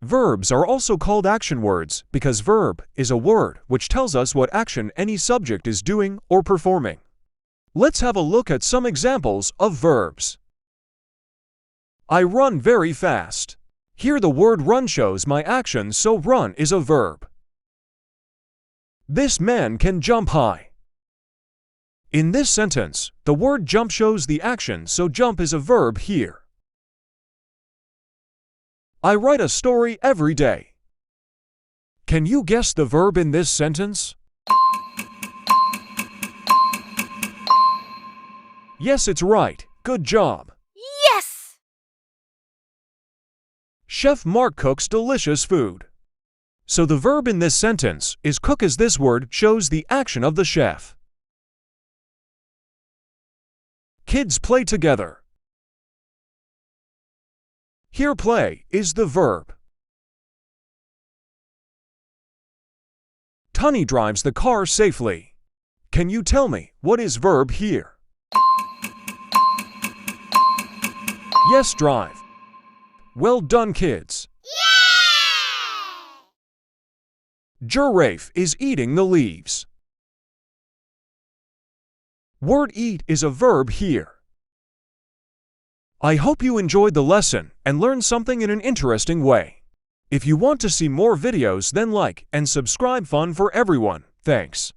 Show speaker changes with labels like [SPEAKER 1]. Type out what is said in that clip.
[SPEAKER 1] Verbs are also called action words because verb is a word which tells us what action any subject is doing or performing. Let's have a look at some examples of verbs. I run very fast. Here the word run shows my action, so run is a verb. This man can jump high. In this sentence, the word jump shows the action, so jump is a verb here. I write a story every day. Can you guess the verb in this sentence? Yes, it's right. Good job.
[SPEAKER 2] Yes!
[SPEAKER 1] Chef Mark cooks delicious food. So the verb in this sentence is cook, as this word shows the action of the chef. Kids play together. Here play is the verb. Tony drives the car safely. Can you tell me what is verb here? Yes, drive. Well done, kids. Giraffe is eating the leaves. Word eat is a verb here. I hope you enjoyed the lesson and learned something in an interesting way. If you want to see more videos, then like and subscribe. Fun for everyone. Thanks.